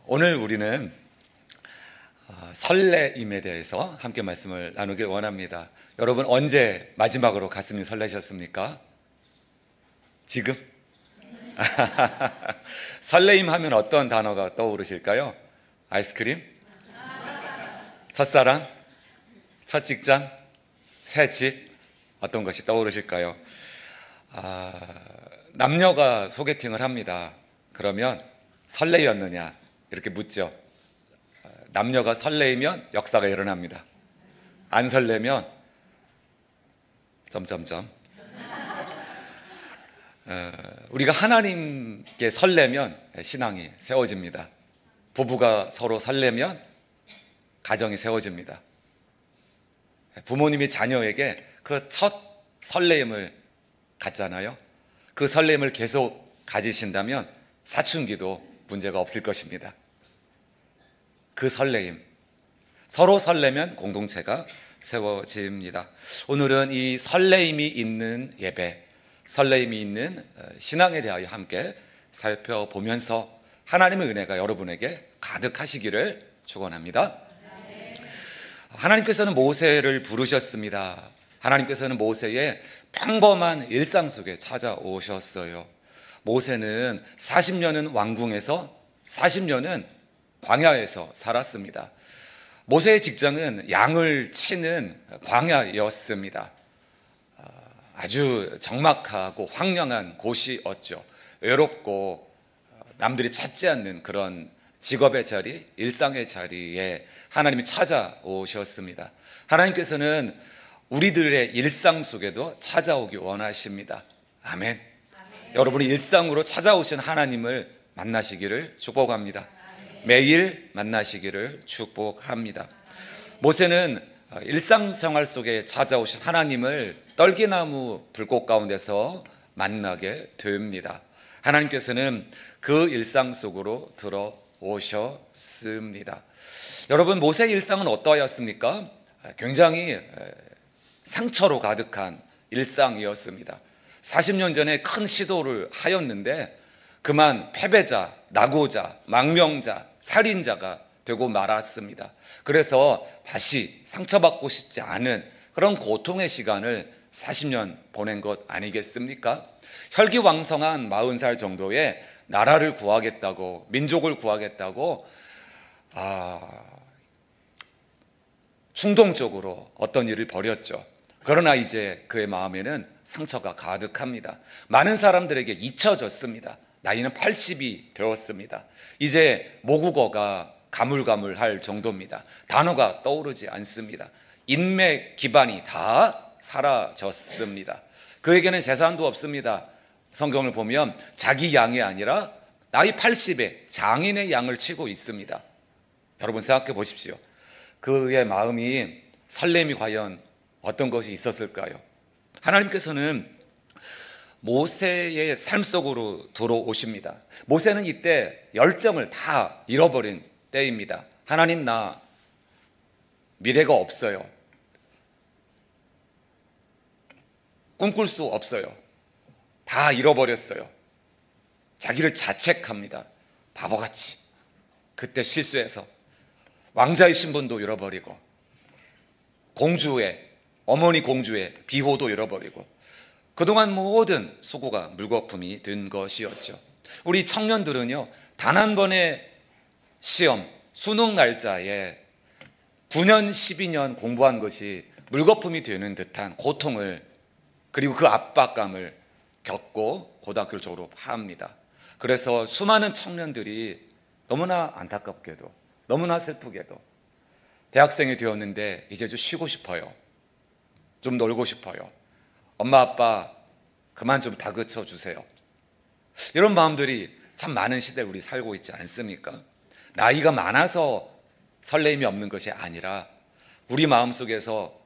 오늘 우리는 설레임에 대해서 함께 말씀을 나누길 원합니다. 여러분, 언제 마지막으로 가슴이 설레셨습니까? 지금? 설레임 하면 어떤 단어가 떠오르실까요? 아이스크림? 첫사랑? 첫 직장? 새 집? 어떤 것이 떠오르실까요? 남녀가 소개팅을 합니다. 그러면 설레였느냐 이렇게 묻죠. 남녀가 설레이면 역사가 일어납니다. 안 설레면 점점점. 우리가 하나님께 설레면 신앙이 세워집니다. 부부가 서로 설레면 가정이 세워집니다. 부모님이 자녀에게 그 첫 설레임을 갖잖아요. 그 설레임을 계속 가지신다면 사춘기도 문제가 없을 것입니다. 그 설레임, 서로 설레면 공동체가 세워집니다. 오늘은 이 설레임이 있는 예배, 설레임이 있는 신앙에 대하여 함께 살펴보면서 하나님의 은혜가 여러분에게 가득하시기를 축원합니다. 하나님께서는 모세를 부르셨습니다. 하나님께서는 모세의 평범한 일상 속에 찾아오셨어요. 모세는 40년은 왕궁에서 40년은 광야에서 살았습니다. 모세의 직장은 양을 치는 광야였습니다. 아주 적막하고 황량한 곳이었죠. 외롭고 남들이 찾지 않는 그런 직업의 자리, 일상의 자리에 하나님이 찾아오셨습니다. 하나님께서는 우리들의 일상 속에도 찾아오기 원하십니다. 아멘. 여러분이 일상으로 찾아오신 하나님을 만나시기를 축복합니다. 매일 만나시기를 축복합니다. 모세는 일상생활 속에 찾아오신 하나님을 떨기나무 불꽃 가운데서 만나게 됩니다. 하나님께서는 그 일상 속으로 들어오셨습니다. 여러분, 모세의 일상은 어떠하였습니까? 굉장히 상처로 가득한 일상이었습니다. 40년 전에 큰 시도를 하였는데 그만 패배자, 낙오자, 망명자, 살인자가 되고 말았습니다. 그래서 다시 상처받고 싶지 않은 그런 고통의 시간을 40년 보낸 것 아니겠습니까? 혈기왕성한 40살 정도에 나라를 구하겠다고, 민족을 구하겠다고 충동적으로 어떤 일을 벌였죠. 그러나 이제 그의 마음에는 상처가 가득합니다. 많은 사람들에게 잊혀졌습니다. 나이는 80이 되었습니다. 이제 모국어가 가물가물할 정도입니다. 단어가 떠오르지 않습니다. 인맥 기반이 다 사라졌습니다. 그에게는 재산도 없습니다. 성경을 보면 자기 양이 아니라 나이 80에 장인의 양을 치고 있습니다. 여러분, 생각해 보십시오. 그의 마음이, 설렘이 과연 어떤 것이 있었을까요? 하나님께서는 모세의 삶 속으로 들어오십니다. 모세는 이때 열정을 다 잃어버린 때입니다. 하나님, 나 미래가 없어요. 꿈꿀 수 없어요. 다 잃어버렸어요. 자기를 자책합니다. 바보같이. 그때 실수해서 왕자의 신분도 잃어버리고, 어머니 공주의 비호도 잃어버리고, 그동안 모든 수고가 물거품이 된 것이었죠. 우리 청년들은요, 단 한 번의 시험, 수능 날짜에 9년, 12년 공부한 것이 물거품이 되는 듯한 고통을, 그리고 그 압박감을 겪고 고등학교를 졸업합니다. 그래서 수많은 청년들이 너무나 안타깝게도, 너무나 슬프게도 대학생이 되었는데 이제 좀 쉬고 싶어요. 좀 놀고 싶어요. 엄마 아빠 그만 좀 다그쳐 주세요. 이런 마음들이 참 많은 시대에 우리 살고 있지 않습니까? 나이가 많아서 설레임이 없는 것이 아니라 우리 마음속에서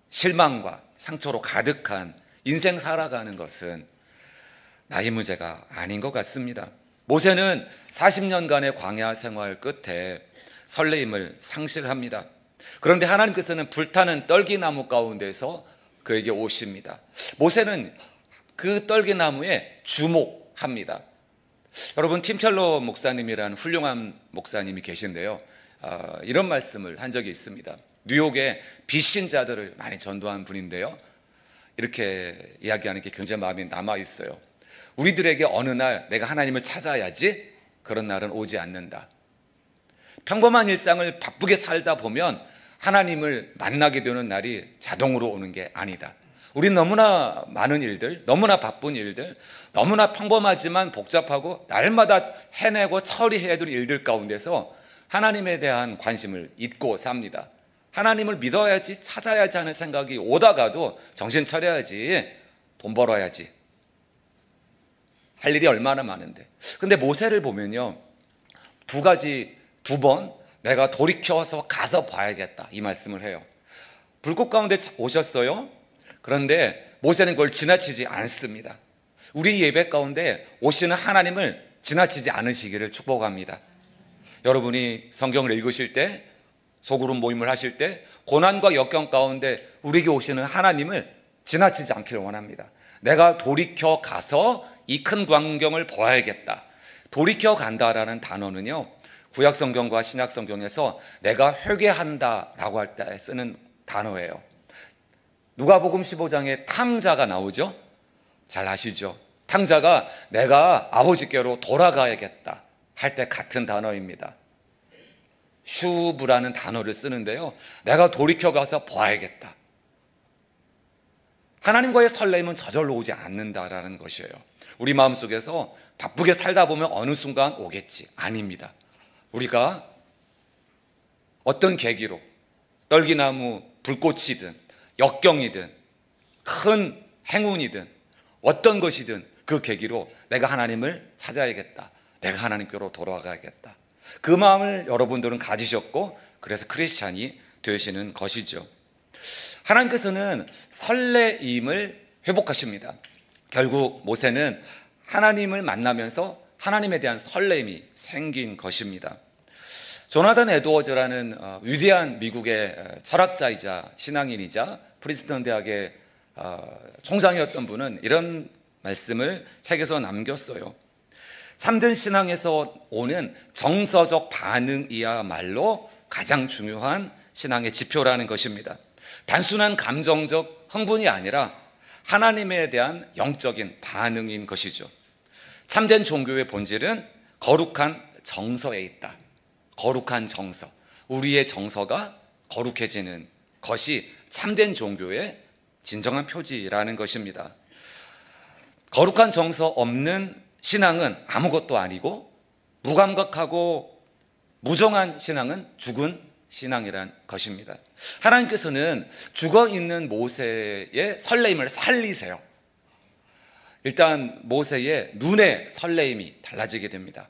실망과 상처로 가득한 인생 살아가는 것은 나이 문제가 아닌 것 같습니다. 모세는 40년간의 광야 생활 끝에 설레임을 상실합니다. 그런데 하나님께서는 불타는 떨기나무 가운데서 그에게 오십니다. 모세는 그 떨기나무에 주목합니다. 여러분, 팀켈러 목사님이라는 훌륭한 목사님이 계신데요, 이런 말씀을 한 적이 있습니다. 뉴욕에 비신자들을 많이 전도한 분인데요, 이렇게 이야기하는 게 굉장히 마음에 남아 있어요. 우리들에게 어느 날 내가 하나님을 찾아야지, 그런 날은 오지 않는다. 평범한 일상을 바쁘게 살다 보면 하나님을 만나게 되는 날이 자동으로 오는 게 아니다. 우린 너무나 많은 일들, 너무나 바쁜 일들, 너무나 평범하지만 복잡하고 날마다 해내고 처리해야 될 일들 가운데서 하나님에 대한 관심을 잊고 삽니다. 하나님을 믿어야지, 찾아야지 하는 생각이 오다가도 정신 차려야지, 돈 벌어야지, 할 일이 얼마나 많은데. 근데 모세를 보면요, 두 번 내가 돌이켜서 가서 봐야겠다, 이 말씀을 해요. 불꽃 가운데 오셨어요. 그런데 모세는 그걸 지나치지 않습니다. 우리 예배 가운데 오시는 하나님을 지나치지 않으시기를 축복합니다. 여러분이 성경을 읽으실 때, 소그룹 모임을 하실 때, 고난과 역경 가운데 우리에게 오시는 하나님을 지나치지 않기를 원합니다. 내가 돌이켜 가서 이 큰 광경을 보아야겠다. 돌이켜 간다라는 단어는요, 구약 성경과 신약 성경에서 내가 회개한다라고 할 때 쓰는 단어예요. 누가복음 15장에 탕자가 나오죠. 잘 아시죠? 탕자가 내가 아버지께로 돌아가야겠다 할 때 같은 단어입니다. 슈브라는 단어를 쓰는데요, 내가 돌이켜 가서 봐야겠다. 하나님과의 설렘은 저절로 오지 않는다라는 것이에요. 우리 마음속에서 바쁘게 살다 보면 어느 순간 오겠지. 아닙니다. 우리가 어떤 계기로, 떨기나무 불꽃이든 역경이든 큰 행운이든 어떤 것이든 그 계기로 내가 하나님을 찾아야겠다, 내가 하나님께로 돌아가야겠다, 그 마음을 여러분들은 가지셨고, 그래서 크리스찬이 되시는 것이죠. 하나님께서는 설레임을 회복하십니다. 결국 모세는 하나님을 만나면서 하나님에 대한 설렘이 생긴 것입니다. 조나단 에드워즈라는 위대한 미국의 철학자이자 신앙인이자 프린스턴 대학의 총장이었던 분은 이런 말씀을 책에서 남겼어요. 참된 신앙에서 오는 정서적 반응이야말로 가장 중요한 신앙의 지표라는 것입니다. 단순한 감정적 흥분이 아니라 하나님에 대한 영적인 반응인 것이죠. 참된 종교의 본질은 거룩한 정서에 있다. 거룩한 정서, 우리의 정서가 거룩해지는 것이 참된 종교의 진정한 표지라는 것입니다. 거룩한 정서 없는 신앙은 아무것도 아니고, 무감각하고 무정한 신앙은 죽은 신앙이란 것입니다. 하나님께서는 죽어있는 모세의 설레임을 살리세요. 일단 모세의 눈의 설레임이 달라지게 됩니다.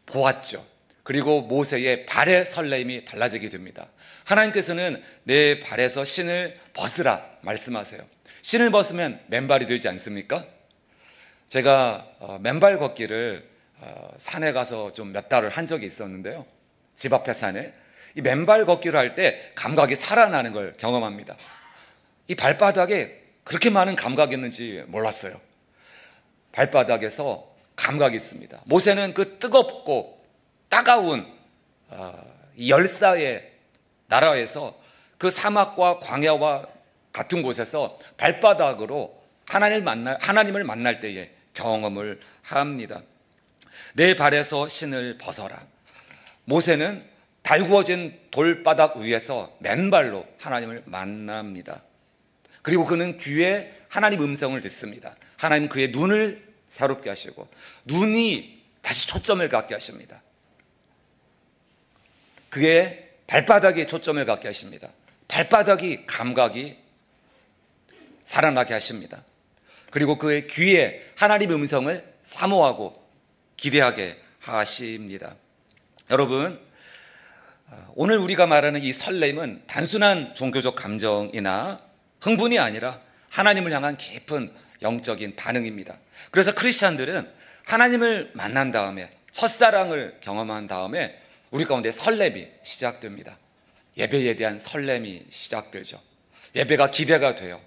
보았죠. 그리고 모세의 발의 설레임이 달라지게 됩니다. 하나님께서는 내 발에서 신을 벗으라 말씀하세요. 신을 벗으면 맨발이 되지 않습니까? 제가 맨발 걷기를 산에 가서 좀 몇 달을 한 적이 있었는데요, 집 앞에 산에 이 맨발 걷기를 할 때 감각이 살아나는 걸 경험합니다. 이 발바닥에 그렇게 많은 감각이 있는지 몰랐어요. 발바닥에서 감각이 있습니다. 모세는 그 뜨겁고 따가운 이 열사의 나라에서, 그 사막과 광야와 같은 곳에서 발바닥으로 하나님을 만날 때에 경험을 합니다. 내 발에서 신을 벗어라. 모세는 달구어진 돌바닥 위에서 맨발로 하나님을 만납니다. 그리고 그는 귀에 하나님 음성을 듣습니다. 하나님 그의 눈을 새롭게 하시고, 눈이 다시 초점을 갖게 하십니다. 그의 발바닥에 초점을 갖게 하십니다. 발바닥이 감각이 살아나게 하십니다. 그리고 그의 귀에 하나님 음성을 사모하고 기대하게 하십니다. 여러분, 오늘 우리가 말하는 이 설렘은 단순한 종교적 감정이나 흥분이 아니라 하나님을 향한 깊은 영적인 반응입니다. 그래서 크리스찬들은 하나님을 만난 다음에, 첫사랑을 경험한 다음에 우리 가운데 설렘이 시작됩니다. 예배에 대한 설렘이 시작되죠. 예배가 기대가 돼요.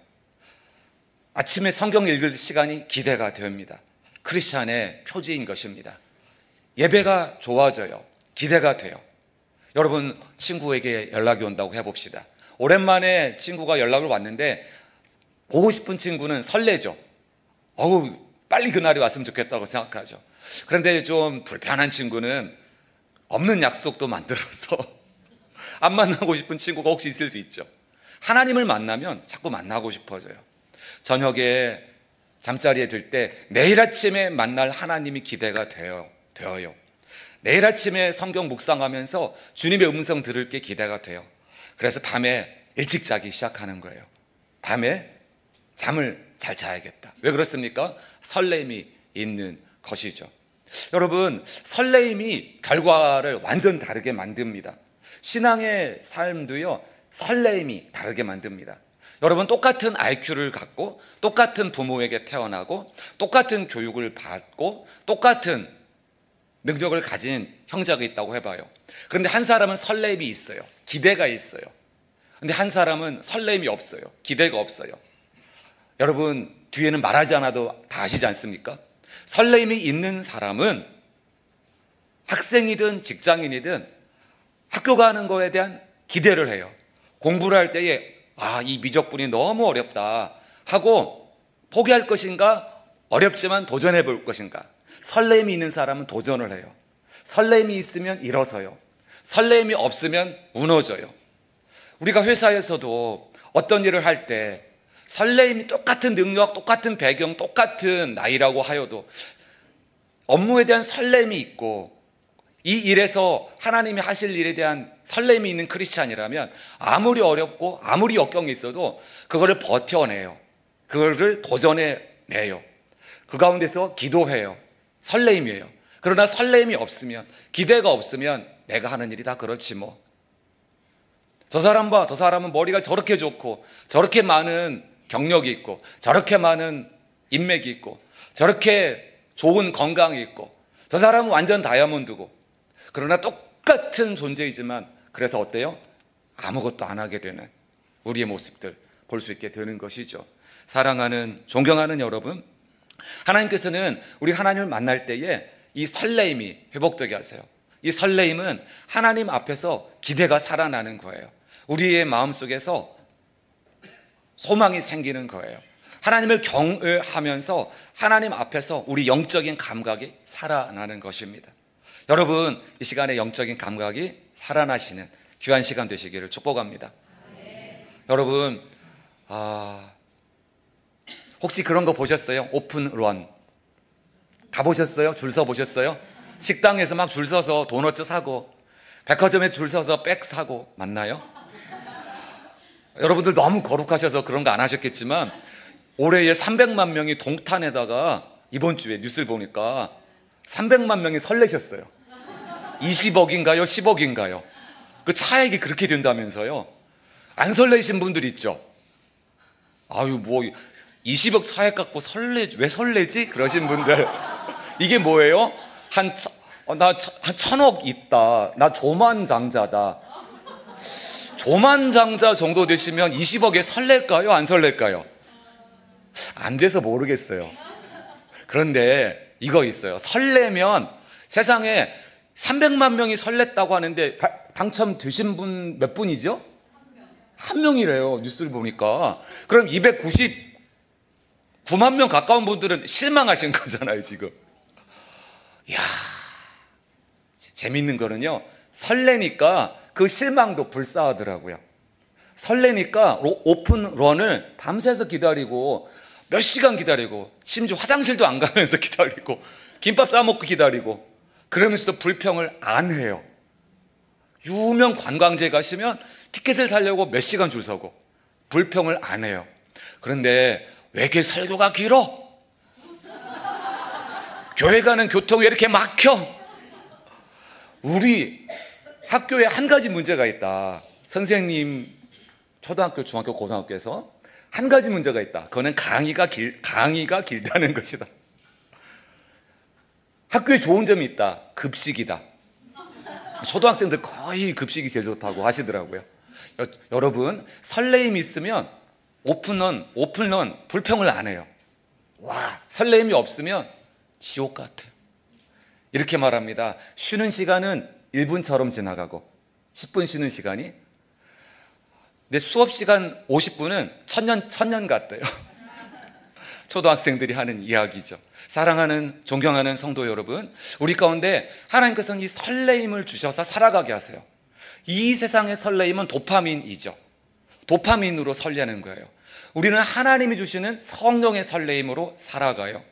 아침에 성경 읽을 시간이 기대가 됩니다. 크리스찬의 표지인 것입니다. 예배가 좋아져요. 기대가 돼요. 여러분, 친구에게 연락이 온다고 해봅시다. 오랜만에 친구가 연락을 왔는데 보고 싶은 친구는 설레죠. 어우, 빨리 그날이 왔으면 좋겠다고 생각하죠. 그런데 좀 불편한 친구는 없는 약속도 만들어서 안 만나고 싶은 친구가 혹시 있을 수 있죠. 하나님을 만나면 자꾸 만나고 싶어져요. 저녁에 잠자리에 들 때 내일 아침에 만날 하나님이 기대가 되어요. 내일 아침에 성경 묵상하면서 주님의 음성 들을 게 기대가 돼요. 그래서 밤에 일찍 자기 시작하는 거예요. 밤에 잠을 잘 자야겠다. 왜 그렇습니까? 설렘이 있는 것이죠. 여러분, 설레임이 결과를 완전 다르게 만듭니다. 신앙의 삶도요, 설레임이 다르게 만듭니다. 여러분, 똑같은 IQ를 갖고 똑같은 부모에게 태어나고 똑같은 교육을 받고 똑같은 능력을 가진 형제가 있다고 해봐요. 그런데 한 사람은 설렘이 있어요. 기대가 있어요. 그런데 한 사람은 설렘이 없어요. 기대가 없어요. 여러분, 뒤에는 말하지 않아도 다 아시지 않습니까? 설렘이 있는 사람은 학생이든 직장인이든 학교 가는 거에 대한 기대를 해요. 공부를 할 때에 이 미적분이 너무 어렵다 하고 포기할 것인가, 어렵지만 도전해 볼 것인가. 설렘이 있는 사람은 도전을 해요. 설렘이 있으면 일어서요. 설렘이 없으면 무너져요. 우리가 회사에서도 어떤 일을 할 때 설렘이 똑같은 능력, 똑같은 배경, 똑같은 나이라고 하여도 업무에 대한 설렘이 있고 이 일에서 하나님이 하실 일에 대한 설렘이 있는 크리스찬이라면 아무리 어렵고 아무리 역경이 있어도 그거를 버텨내요. 그거를 도전해내요. 그 가운데서 기도해요. 설렘이에요. 그러나 설렘이 없으면, 기대가 없으면 내가 하는 일이 다 그렇지 뭐. 저 사람 봐, 저 사람은 머리가 저렇게 좋고 저렇게 많은 경력이 있고 저렇게 많은 인맥이 있고 저렇게 좋은 건강이 있고 저 사람은 완전 다이아몬드고. 그러나 똑같은 존재이지만 그래서 어때요? 아무것도 안 하게 되는 우리의 모습들 볼 수 있게 되는 것이죠. 사랑하는, 존경하는 여러분, 하나님께서는 우리 하나님을 만날 때에 이 설레임이 회복되게 하세요. 이 설레임은 하나님 앞에서 기대가 살아나는 거예요. 우리의 마음속에서 소망이 생기는 거예요. 하나님을 경외하면서 하나님 앞에서 우리 영적인 감각이 살아나는 것입니다. 여러분, 이 시간에 영적인 감각이 살아나시는 귀한 시간 되시기를 축복합니다. 여러분, 혹시 그런 거 보셨어요? 오픈런 가보셨어요? 줄 서 보셨어요? 식당에서 막 줄 서서 도넛 사고 백화점에 줄 서서 백 사고 맞나요? 여러분들 너무 거룩하셔서 그런 거 안 하셨겠지만 올해에 300만 명이 동탄에다가 이번 주에 뉴스를 보니까 300만 명이 설레셨어요. 20억인가요? 10억인가요? 그 차액이 그렇게 된다면서요. 안 설레신 분들 있죠. 아유, 뭐 20억 차액 갖고 왜 설레지? 그러신 분들. 이게 뭐예요? 한 1000억 있다. 나 조만장자다. 조만장자 정도 되시면 20억에 설렐까요? 안 설렐까요? 안 돼서 모르겠어요. 그런데 이거 있어요. 설레면 세상에 300만 명이 설렜다고 하는데 당첨되신 분 몇 분이죠? 한 명이래요. 뉴스를 보니까. 그럼 299만 명 가까운 분들은 실망하신 거잖아요, 지금. 이야, 재밌는 거는요, 설레니까 그 실망도 불사하더라고요. 설레니까 오픈런을 밤새서 기다리고 몇 시간 기다리고 심지어 화장실도 안 가면서 기다리고 김밥 싸먹고 기다리고 그러면서도 불평을 안 해요. 유명 관광지에 가시면 티켓을 사려고 몇 시간 줄 서고 불평을 안 해요. 그런데 왜 이렇게 설교가 길어? 교회 가는 교통이 왜 이렇게 막혀? 우리 학교에 한 가지 문제가 있다. 선생님, 초등학교, 중학교, 고등학교에서 한 가지 문제가 있다. 그거는 강의가 길다는 것이다. 학교에 좋은 점이 있다. 급식이다. 초등학생들 거의 급식이 제일 좋다고 하시더라고요. 여러분, 설레임이 있으면 오픈런 불평을 안 해요. 와, 설레임이 없으면 지옥 같아요. 이렇게 말합니다. 쉬는 시간은 1분처럼 지나가고 10분 쉬는 시간이 내 수업 시간 50분은 천년 같대요. 초등학생들이 하는 이야기죠. 사랑하는 존경하는 성도 여러분, 우리 가운데 하나님께서는 이 설레임을 주셔서 살아가게 하세요. 이 세상의 설레임은 도파민이죠. 도파민으로 설레는 거예요. 우리는 하나님이 주시는 성령의 설레임으로 살아가요.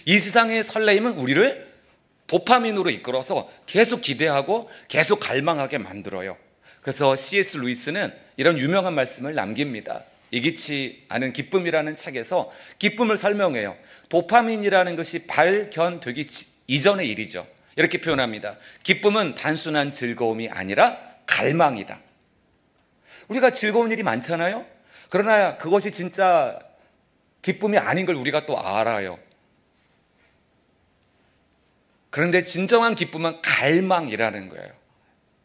이 세상의 설레임은 우리를 도파민으로 이끌어서 계속 기대하고 계속 갈망하게 만들어요. 그래서 C.S. 루이스는 이런 유명한 말씀을 남깁니다. 이기치 않은 기쁨이라는 책에서 기쁨을 설명해요. 도파민이라는 것이 발견되기 이전의 일이죠. 이렇게 표현합니다. 기쁨은 단순한 즐거움이 아니라 갈망이다. 우리가 즐거운 일이 많잖아요. 그러나 그것이 진짜 기쁨이 아닌 걸 우리가 또 알아요. 그런데 진정한 기쁨은 갈망이라는 거예요.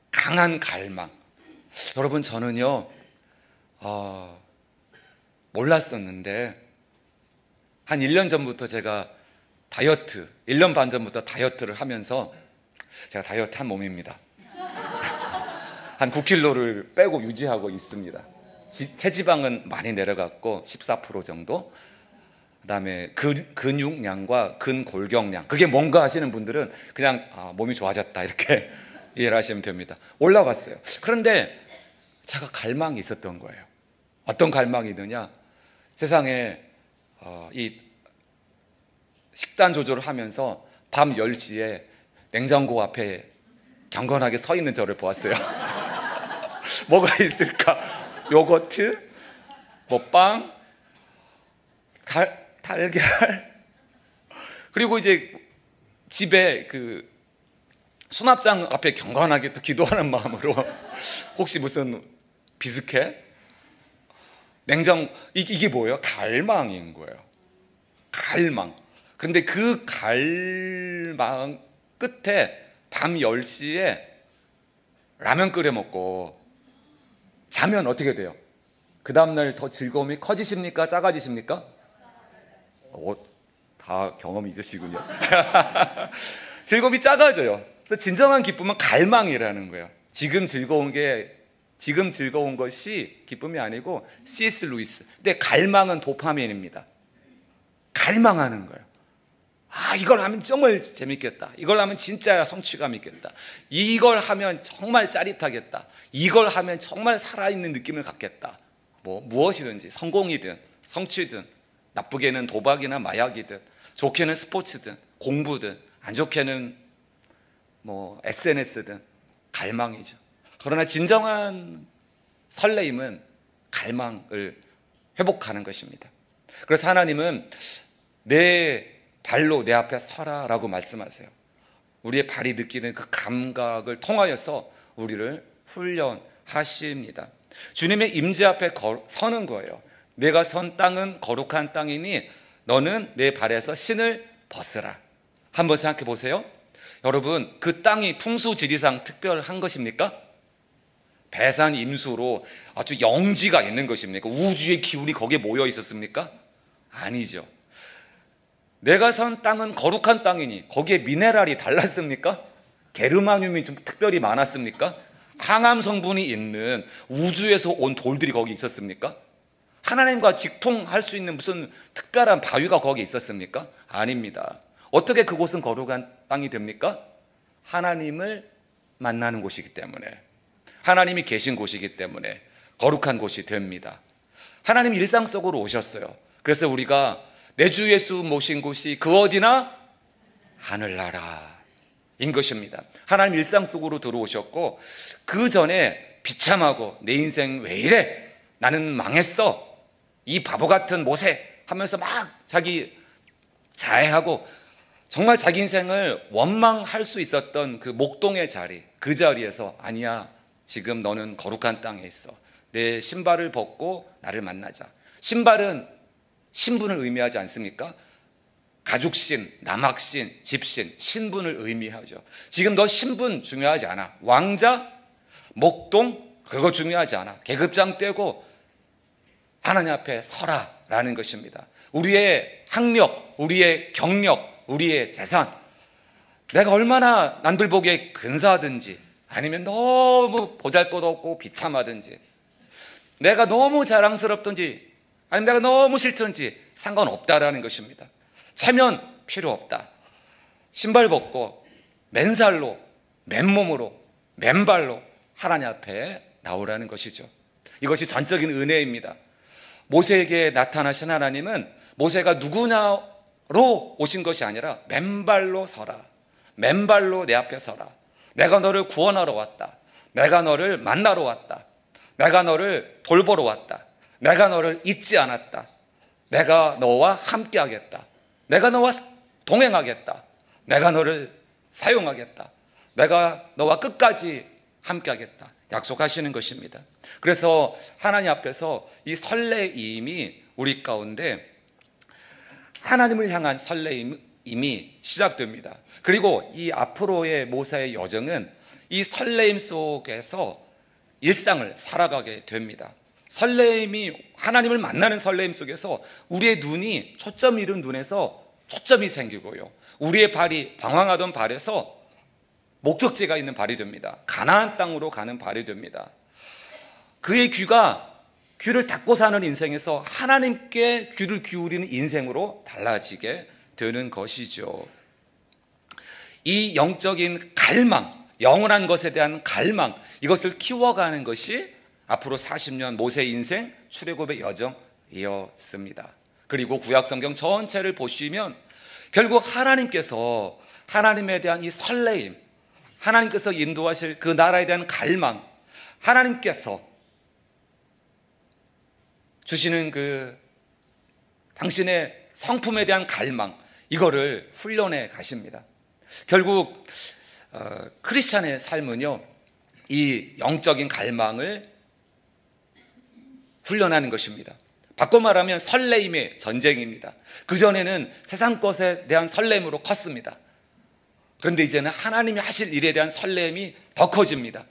강한 갈망. 여러분, 저는요 몰랐었는데 한 1년 전부터 제가 1년 반 전부터 다이어트를 하면서, 제가 다이어트 한 몸입니다. 한 9kg를 빼고 유지하고 있습니다. 체지방은 많이 내려갔고 14% 정도. 그다음에 근육량과 근골격량, 그게 뭔가 하시는 분들은 그냥 몸이 좋아졌다 이렇게 이해를 하시면 됩니다. 올라갔어요. 그런데 제가 갈망이 있었던 거예요. 어떤 갈망이 있느냐, 세상에 이 식단 조절을 하면서 밤 10시에 냉장고 앞에 경건하게 서 있는 저를 보았어요. 뭐가 있을까? 요거트, 빵, 달걀, 그리고 이제 집에 그 수납장 앞에 경건하게 또 기도하는 마음으로 혹시 무슨 비스켓, 이게 뭐예요? 갈망인 거예요. 갈망. 그런데 그 갈망 끝에 밤 10시에 라면 끓여 먹고 자면 어떻게 돼요? 그 다음날 더 즐거움이 커지십니까? 작아지십니까? 다 경험이 있으시군요. 즐거움이 작아져요. 그래서 진정한 기쁨은 갈망이라는 거예요. 지금 즐거운 것이 기쁨이 아니고 C.S. 루이스. 근데 갈망은 도파민입니다. 갈망하는 거예요. 이걸 하면 정말 재밌겠다. 이걸 하면 진짜 성취감 있겠다. 이걸 하면 정말 짜릿하겠다. 이걸 하면 정말 살아있는 느낌을 갖겠다. 무엇이든지, 성공이든 성취든, 나쁘게는 도박이나 마약이든, 좋게는 스포츠든 공부든, 안 좋게는 SNS든 갈망이죠. 그러나 진정한 설레임은 갈망을 회복하는 것입니다. 그래서 하나님은 내 발로 내 앞에 서라라고 말씀하세요. 우리의 발이 느끼는 그 감각을 통하여서 우리를 훈련하십니다. 주님의 임재 앞에 서는 거예요. 내가 선 땅은 거룩한 땅이니 너는 내 발에서 신을 벗으라. 한번 생각해 보세요. 여러분, 그 땅이 풍수지리상 특별한 것입니까? 배산 임수로 아주 영지가 있는 것입니까? 우주의 기운이 거기에 모여 있었습니까? 아니죠. 내가 선 땅은 거룩한 땅이니 거기에 미네랄이 달랐습니까? 게르마늄이 좀 특별히 많았습니까? 항암 성분이 있는 우주에서 온 돌들이 거기 있었습니까? 하나님과 직통할 수 있는 무슨 특별한 바위가 거기 있었습니까? 아닙니다. 어떻게 그곳은 거룩한 땅이 됩니까? 하나님을 만나는 곳이기 때문에, 하나님이 계신 곳이기 때문에 거룩한 곳이 됩니다. 하나님이 일상 속으로 오셨어요. 그래서 우리가 내 주 예수 모신 곳이 그 어디나 하늘나라인 것입니다. 하나님 일상 속으로 들어오셨고, 그 전에 비참하고 내 인생 왜 이래? 나는 망했어. 이 바보 같은 모세 하면서 막 자기 자해하고 정말 자기 인생을 원망할 수 있었던 그 목동의 자리, 그 자리에서 아니야, 지금 너는 거룩한 땅에 있어. 내 신발을 벗고 나를 만나자. 신발은 신분을 의미하지 않습니까? 가죽신, 남학신, 집신, 신분을 의미하죠. 지금 너 신분 중요하지 않아. 왕자, 목동, 그거 중요하지 않아. 계급장 떼고 하나님 앞에 서라라는 것입니다. 우리의 학력, 우리의 경력, 우리의 재산, 내가 얼마나 남들 보기에 근사하든지 아니면 너무 보잘것없고 비참하든지 내가 너무 자랑스럽든지 아니면 내가 너무 싫든지 상관없다라는 것입니다. 체면 필요 없다. 신발 벗고 맨살로 맨몸으로 맨발로 하나님 앞에 나오라는 것이죠. 이것이 전적인 은혜입니다. 모세에게 나타나신 하나님은 모세가 누구냐로 오신 것이 아니라 맨발로 서라. 맨발로 내 앞에 서라. 내가 너를 구원하러 왔다. 내가 너를 만나러 왔다. 내가 너를 돌보러 왔다. 내가 너를 잊지 않았다. 내가 너와 함께 하겠다. 내가 너와 동행하겠다. 내가 너를 사용하겠다. 내가 너와 끝까지 함께 하겠다. 약속하시는 것입니다. 그래서 하나님 앞에서 이 설레임이 우리 가운데 하나님을 향한 설레임이 시작됩니다. 그리고 이 앞으로의 모세의 여정은 이 설레임 속에서 일상을 살아가게 됩니다. 설레임이 하나님을 만나는 설레임 속에서 우리의 눈이 초점 잃은 눈에서 초점이 생기고요. 우리의 발이 방황하던 발에서 목적지가 있는 발이 됩니다. 가나안 땅으로 가는 발이 됩니다. 그의 귀를 닫고 사는 인생에서 하나님께 귀를 기울이는 인생으로 달라지게 되는 것이죠. 이 영적인 갈망, 영원한 것에 대한 갈망, 이것을 키워가는 것이 앞으로 40년 모세 인생 출애굽의 여정이었습니다. 그리고 구약성경 전체를 보시면 결국 하나님께서 하나님에 대한 이 설레임, 하나님께서 인도하실 그 나라에 대한 갈망, 하나님께서 주시는 그 당신의 성품에 대한 갈망, 이거를 훈련해 가십니다. 결국 크리스찬의 삶은요, 이 영적인 갈망을 훈련하는 것입니다. 바꿔 말하면 설레임의 전쟁입니다. 그전에는 세상 것에 대한 설렘으로 컸습니다. 그런데 이제는 하나님이 하실 일에 대한 설렘이 더 커집니다.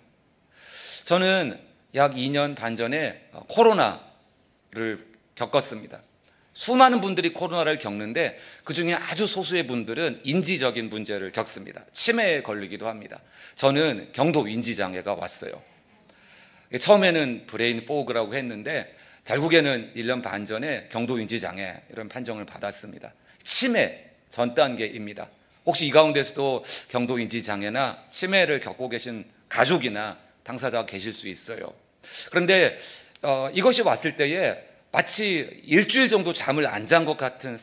저는 약 2년 반 전에 코로나를 겪었습니다. 수많은 분들이 코로나를 겪는데 그중에 아주 소수의 분들은 인지적인 문제를 겪습니다. 치매에 걸리기도 합니다. 저는 경도 인지장애가 왔어요. 처음에는 브레인 포그라고 했는데 결국에는 1년 반 전에 경도 인지장애 이런 판정을 받았습니다. 치매 전 단계입니다. 혹시 이 가운데서도 경도 인지장애나 치매를 겪고 계신 가족이나 당사자가 계실 수 있어요. 그런데 이것이 왔을 때에 마치 일주일 정도 잠을 안 잔 것 같은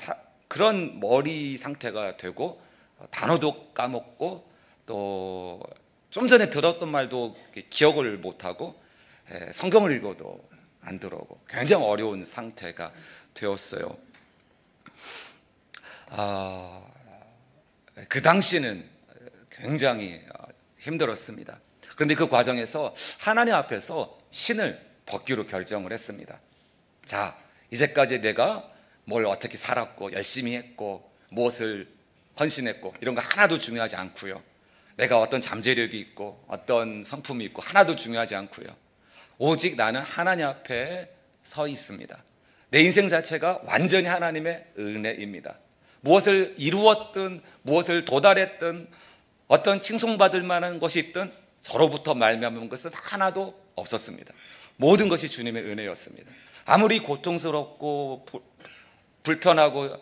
그런 머리 상태가 되고 단어도 까먹고 또 좀 전에 들었던 말도 기억을 못하고 성경을 읽어도 안 들어오고 굉장히 어려운 상태가 되었어요. 그 당시는 굉장히 힘들었습니다. 그런데 그 과정에서 하나님 앞에서 신을 벗기로 결정을 했습니다. 자, 이제까지 내가 뭘 어떻게 살았고 열심히 했고 무엇을 헌신했고 이런 거 하나도 중요하지 않고요. 내가 어떤 잠재력이 있고 어떤 성품이 있고 하나도 중요하지 않고요. 오직 나는 하나님 앞에 서 있습니다. 내 인생 자체가 완전히 하나님의 은혜입니다. 무엇을 이루었든 무엇을 도달했든 어떤 칭송받을 만한 것이 있든 저로부터 말미암은 것은 하나도 없었습니다. 모든 것이 주님의 은혜였습니다. 아무리 고통스럽고 불편하고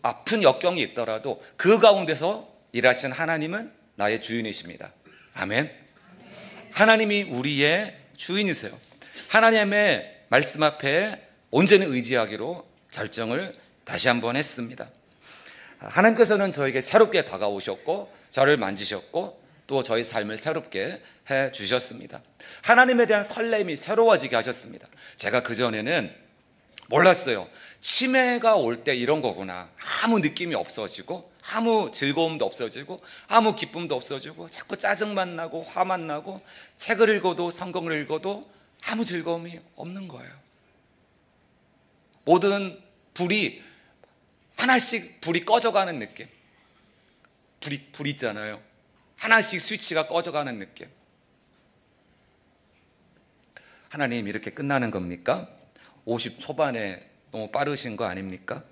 아픈 역경이 있더라도 그 가운데서 일하신 하나님은 나의 주인이십니다. 아멘. 하나님이 우리의 주인이세요. 하나님의 말씀 앞에 온전히 의지하기로 결정을 다시 한번 했습니다. 하나님께서는 저에게 새롭게 다가오셨고 저를 만지셨고 또 저희 삶을 새롭게 해주셨습니다. 하나님에 대한 설렘이 새로워지게 하셨습니다. 제가 그전에는 몰랐어요. 치매가 올 때 이런 거구나. 아무 느낌이 없어지고 아무 즐거움도 없어지고 아무 기쁨도 없어지고 자꾸 짜증만 나고 화만 나고 책을 읽어도 성경을 읽어도 아무 즐거움이 없는 거예요. 모든 불이 하나씩 불이 꺼져가는 느낌. 불 있잖아요. 하나씩 스위치가 꺼져가는 느낌. 하나님 이렇게 끝나는 겁니까? 50 초반에 너무 빠르신 거 아닙니까?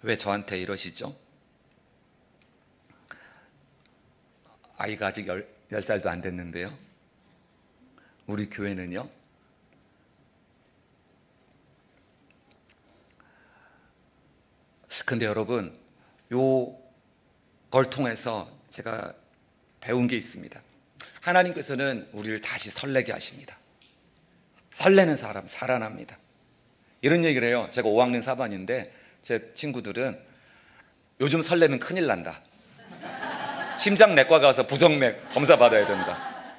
왜 저한테 이러시죠? 아이가 아직 10살도 안 됐는데요. 우리 교회는요, 근데 여러분, 걸 통해서 제가 배운 게 있습니다. 하나님께서는 우리를 다시 설레게 하십니다. 설레는 사람 살아납니다. 이런 얘기를 해요. 제가 5학년 4반인데 제 친구들은 요즘 설레면 큰일 난다. 심장내과 가서 부정맥 검사 받아야 된다.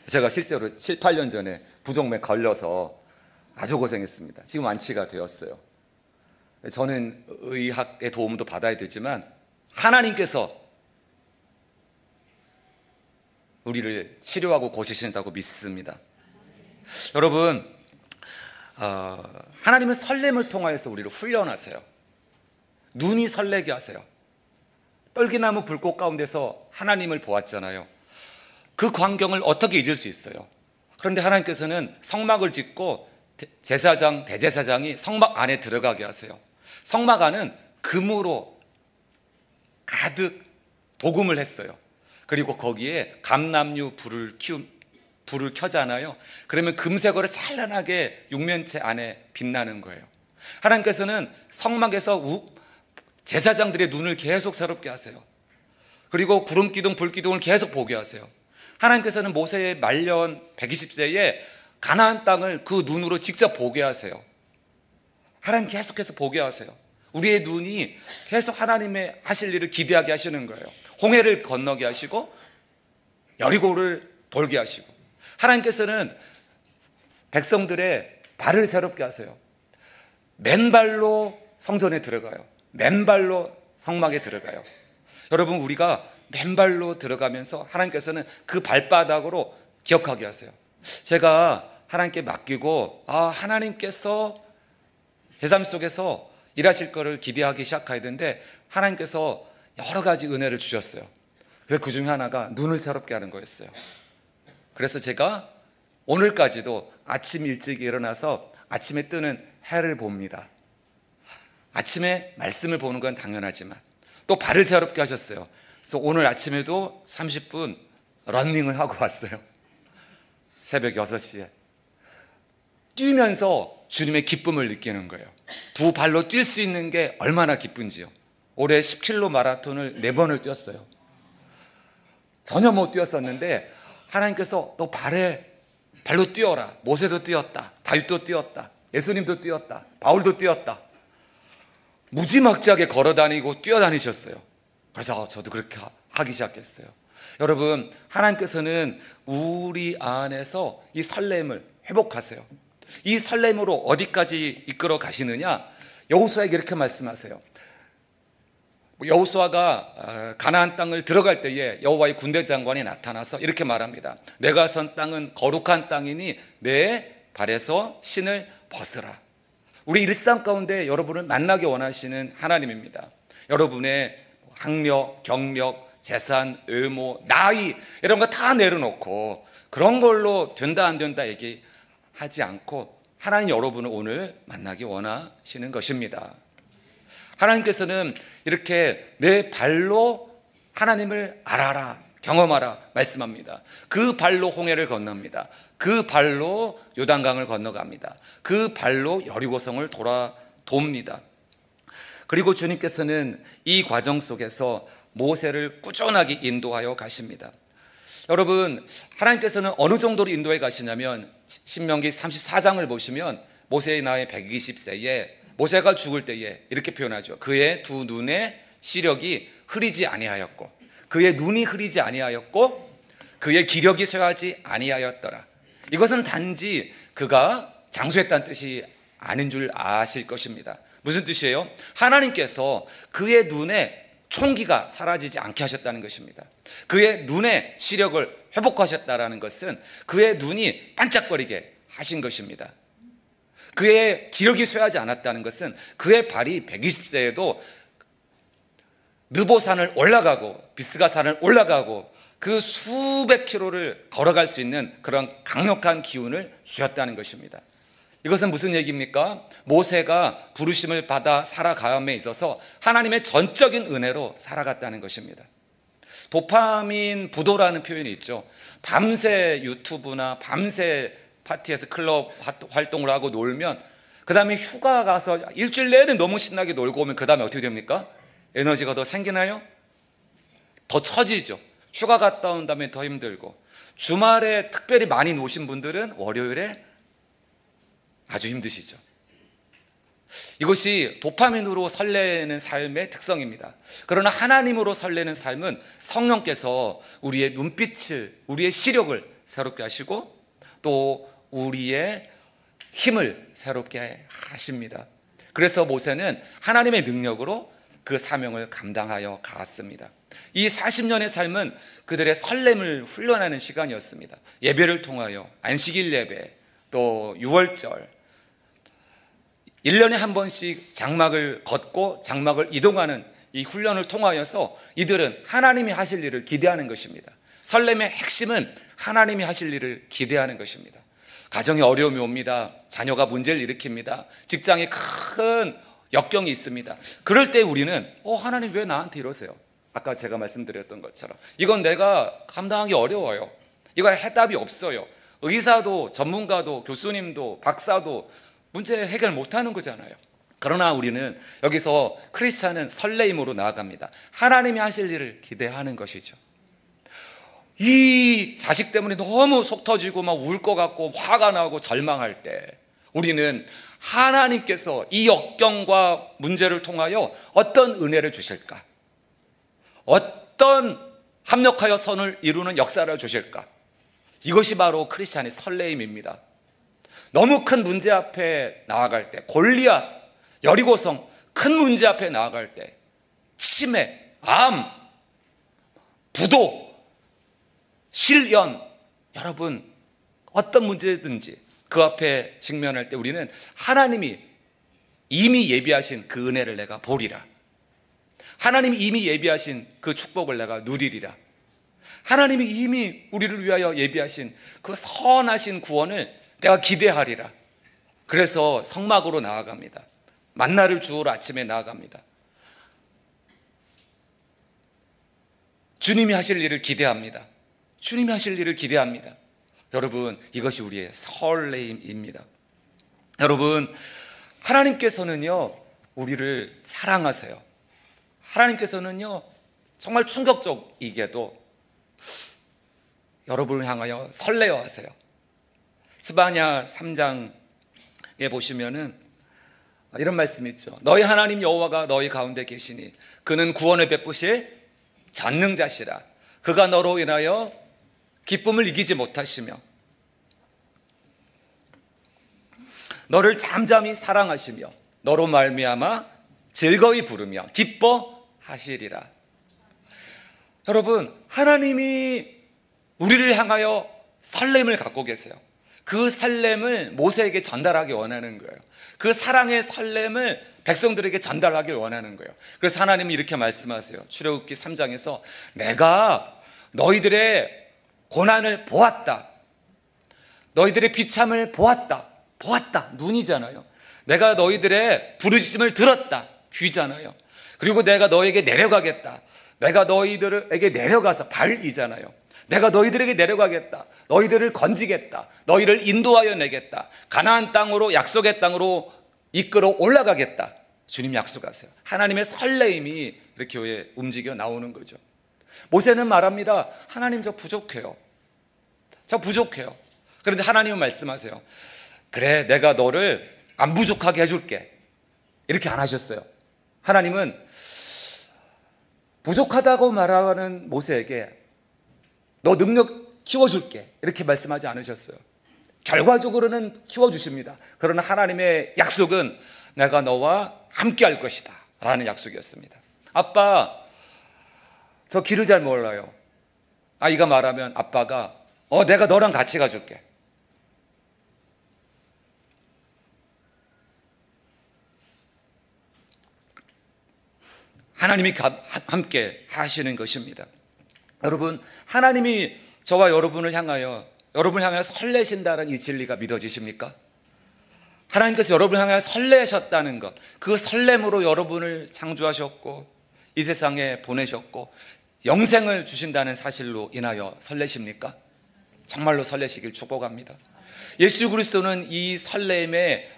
제가 실제로 7, 8년 전에 부정맥 걸려서 아주 고생했습니다. 지금 완치가 되었어요. 저는 의학의 도움도 받아야 되지만 하나님께서 우리를 치료하고 고치신다고 믿습니다. 여러분, 하나님은 설렘을 통하여서 우리를 훈련하세요. 눈이 설레게 하세요. 떨기나무 불꽃 가운데서 하나님을 보았잖아요. 그 광경을 어떻게 잊을 수 있어요? 그런데 하나님께서는 성막을 짓고 제사장, 대제사장이 성막 안에 들어가게 하세요. 성막 안은 금으로 가득 도금을 했어요. 그리고 거기에 감람류 불을 켜잖아요. 그러면 금색으로 찬란하게 육면체 안에 빛나는 거예요. 하나님께서는 성막에서 제사장들의 눈을 계속 새롭게 하세요. 그리고 구름기둥, 불기둥을 계속 보게 하세요. 하나님께서는 모세의 말년 120세에 가나안 땅을 그 눈으로 직접 보게 하세요. 하나님 계속해서 보게 하세요. 우리의 눈이 계속 하나님의 하실 일을 기대하게 하시는 거예요. 홍해를 건너게 하시고 여리고를 돌게 하시고, 하나님께서는 백성들의 발을 새롭게 하세요. 맨발로 성전에 들어가요. 맨발로 성막에 들어가요. 여러분, 우리가 맨발로 들어가면서 하나님께서는 그 발바닥으로 기억하게 하세요. 제가 하나님께 맡기고 하나님께서 제 삶 속에서 일하실 거를 기대하기 시작해야 되는데 하나님께서 여러 가지 은혜를 주셨어요. 그래서 그 중에 하나가 눈을 새롭게 하는 거였어요. 그래서 제가 오늘까지도 아침 일찍 일어나서 아침에 뜨는 해를 봅니다. 아침에 말씀을 보는 건 당연하지만 또 발을 새롭게 하셨어요. 그래서 오늘 아침에도 30분 러닝을 하고 왔어요. 새벽 6시에 뛰면서 주님의 기쁨을 느끼는 거예요. 두 발로 뛸 수 있는 게 얼마나 기쁜지요. 올해 10km 마라톤을 4번을 뛰었어요. 전혀 못 뛰었었는데 하나님께서 너 발로 뛰어라. 모세도 뛰었다, 다윗도 뛰었다, 예수님도 뛰었다, 바울도 뛰었다. 무지막지하게 걸어다니고 뛰어다니셨어요. 그래서 저도 그렇게 하기 시작했어요. 여러분, 하나님께서는 우리 안에서 이 설렘을 회복하세요. 이 설렘으로 어디까지 이끌어 가시느냐? 여호수아에게 이렇게 말씀하세요. 여호수아가 가나안 땅을 들어갈 때에 여호와의 군대 장관이 나타나서 이렇게 말합니다. 내가 선 땅은 거룩한 땅이니 내 발에서 신을 벗으라. 우리 일상 가운데 여러분을 만나게 원하시는 하나님입니다. 여러분의 학력, 경력, 재산, 의무, 나이 이런 거 다 내려놓고 그런 걸로 된다 안 된다 얘기하지 않고 하나님 여러분을 오늘 만나기 원하시는 것입니다. 하나님께서는 이렇게 내 발로 하나님을 알아라, 경험하라 말씀합니다. 그 발로 홍해를 건넙니다. 그 발로 요단강을 건너갑니다. 그 발로 여리고성을 돕니다. 그리고 주님께서는 이 과정 속에서 모세를 꾸준하게 인도하여 가십니다. 여러분, 하나님께서는 어느 정도로 인도해 가시냐면 신명기 34장을 보시면 모세의 나이 120세에 모세가 죽을 때에 이렇게 표현하죠. 그의 두 눈의 시력이 흐리지 아니하였고, 그의 눈이 흐리지 아니하였고, 그의 기력이 쇠하지 아니하였더라. 이것은 단지 그가 장수했다는 뜻이 아닌 줄 아실 것입니다. 무슨 뜻이에요? 하나님께서 그의 눈에 총기가 사라지지 않게 하셨다는 것입니다. 그의 눈의 시력을 회복하셨다는 것은 그의 눈이 반짝거리게 하신 것입니다. 그의 기력이 쇠하지 않았다는 것은 그의 발이 120세에도 느보산을 올라가고 비스가산을 올라가고 그 수백 킬로를 걸어갈 수 있는 그런 강력한 기운을 주셨다는 것입니다. 이것은 무슨 얘기입니까? 모세가 부르심을 받아 살아감에 있어서 하나님의 전적인 은혜로 살아갔다는 것입니다. 도파민 부도라는 표현이 있죠. 밤새 유튜브나 밤새 파티에서 클럽 활동을 하고 놀면 그 다음에 휴가 가서 일주일 내내 너무 신나게 놀고 오면 그 다음에 어떻게 됩니까? 에너지가 더 생기나요? 더 처지죠. 휴가 갔다 온 다음에 더 힘들고, 주말에 특별히 많이 노신 분들은 월요일에 아주 힘드시죠. 이것이 도파민으로 설레는 삶의 특성입니다. 그러나 하나님으로 설레는 삶은 성령께서 우리의 눈빛을, 우리의 시력을 새롭게 하시고 또 우리의 힘을 새롭게 하십니다. 그래서 모세는 하나님의 능력으로 그 사명을 감당하여 갔습니다. 이 40년의 삶은 그들의 설렘을 훈련하는 시간이었습니다. 예배를 통하여 안식일 예배, 또 유월절, 1년에 한 번씩 장막을 걷고 장막을 이동하는 이 훈련을 통하여서 이들은 하나님이 하실 일을 기대하는 것입니다. 설렘의 핵심은 하나님이 하실 일을 기대하는 것입니다. 가정에 어려움이 옵니다. 자녀가 문제를 일으킵니다. 직장에 큰 역경이 있습니다. 그럴 때 우리는 하나님 왜 나한테 이러세요? 아까 제가 말씀드렸던 것처럼 이건 내가 감당하기 어려워요. 이거 해답이 없어요. 의사도 전문가도 교수님도 박사도 문제 해결 못하는 거잖아요. 그러나 우리는 여기서 크리스찬은 설레임으로 나아갑니다. 하나님이 하실 일을 기대하는 것이죠. 이 자식 때문에 너무 속 터지고 막 울 것 같고 화가 나고 절망할 때 우리는 하나님께서 이 역경과 문제를 통하여 어떤 은혜를 주실까? 어떤 합력하여 선을 이루는 역사를 주실까? 이것이 바로 크리스찬의 설레임입니다. 너무 큰 문제 앞에 나아갈 때, 골리앗, 여리고성 큰 문제 앞에 나아갈 때, 치매, 암, 부도, 실연, 여러분 어떤 문제든지 그 앞에 직면할 때 우리는 하나님이 이미 예비하신 그 은혜를 내가 보리라. 하나님이 이미 예비하신 그 축복을 내가 누리리라. 하나님이 이미 우리를 위하여 예비하신 그 선하신 구원을 내가 기대하리라. 그래서 성막으로 나아갑니다. 만나를 주우러 아침에 나아갑니다. 주님이 하실 일을 기대합니다. 주님이 하실 일을 기대합니다. 여러분, 이것이 우리의 설레임입니다. 여러분, 하나님께서는요 우리를 사랑하세요. 하나님께서는요 정말 충격적이게도 여러분을 향하여 설레어 하세요. 스바냐 3장에 보시면은 이런 말씀이 있죠. 너희 하나님 여호와가 너희 가운데 계시니 그는 구원을 베푸실 전능자시라. 그가 너로 인하여 기쁨을 이기지 못하시며 너를 잠잠히 사랑하시며 너로 말미암아 즐거이 부르며 기뻐하시리라. 여러분, 하나님이 우리를 향하여 설렘을 갖고 계세요. 그 설렘을 모세에게 전달하기 원하는 거예요. 그 사랑의 설렘을 백성들에게 전달하길 원하는 거예요. 그래서 하나님이 이렇게 말씀하세요. 출애굽기 3장에서 내가 너희들의 고난을 보았다. 너희들의 비참을 보았다. 눈이잖아요. 내가 너희들의 부르짖음을 들었다. 귀잖아요. 그리고 내가 너에게 내려가겠다. 내가 너희들에게 내려가서 발이잖아요. 내가 너희들에게 내려가겠다. 너희들을 건지겠다. 너희를 인도하여 내겠다. 가나안 땅으로, 약속의 땅으로 이끌어 올라가겠다. 주님 약속하세요. 하나님의 설레임이 이렇게 움직여 나오는 거죠. 모세는 말합니다. 하나님, 저 부족해요. 그런데 하나님은 말씀하세요. 그래, 내가 너를 안 부족하게 해줄게. 이렇게 안 하셨어요. 하나님은 부족하다고 말하는 모세에게 너 능력 키워줄게 이렇게 말씀하지 않으셨어요. 결과적으로는 키워주십니다. 그러나 하나님의 약속은 내가 너와 함께 할 것이다 라는 약속이었습니다. 아빠, 저 길을 잘 몰라요. 아이가 말하면 아빠가 내가 너랑 같이 가줄게. 하나님이 함께 하시는 것입니다. 여러분, 하나님이 저와 여러분을 향하여 설레신다는 이 진리가 믿어지십니까? 하나님께서 여러분을 향해 설레셨다는 것, 그 설렘으로 여러분을 창조하셨고 이 세상에 보내셨고 영생을 주신다는 사실로 인하여 설레십니까? 정말로 설레시길 축복합니다. 예수 그리스도는 이 설렘의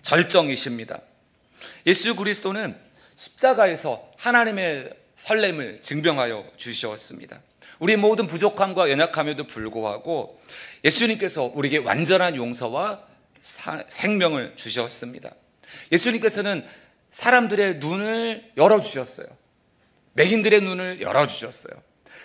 절정이십니다. 예수 그리스도는 십자가에서 하나님의 설렘을 증명하여 주셨습니다. 우리 모든 부족함과 연약함에도 불구하고 예수님께서 우리에게 완전한 용서와 생명을 주셨습니다. 예수님께서는 사람들의 눈을 열어주셨어요. 맹인들의 눈을 열어주셨어요.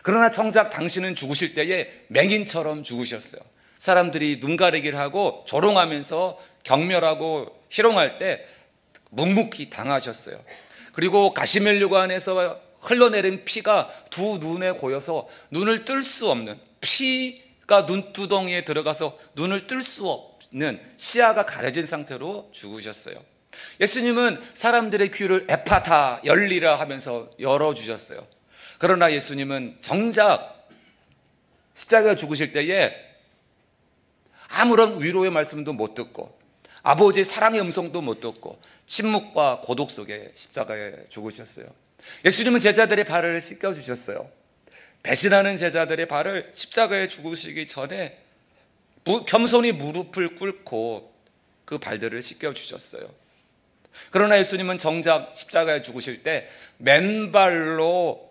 그러나 정작 당신은 죽으실 때에 맹인처럼 죽으셨어요. 사람들이 눈 가리기를 하고 조롱하면서 경멸하고 희롱할 때 묵묵히 당하셨어요. 그리고 가시멜류관에서 흘러내린 피가 두 눈에 고여서 눈을 뜰 수 없는, 피가 눈두덩이에 들어가서 눈을 뜰 수 없는, 시야가 가려진 상태로 죽으셨어요. 예수님은 사람들의 귀를 에파타, 열리라 하면서 열어주셨어요. 그러나 예수님은 정작 십자가에 죽으실 때에 아무런 위로의 말씀도 못 듣고 아버지의 사랑의 음성도 못 듣고 침묵과 고독 속에 십자가에 죽으셨어요. 예수님은 제자들의 발을 씻겨주셨어요. 배신하는 제자들의 발을 십자가에 죽으시기 전에 겸손히 무릎을 꿇고 그 발들을 씻겨주셨어요. 그러나 예수님은 정작 십자가에 죽으실 때 맨발로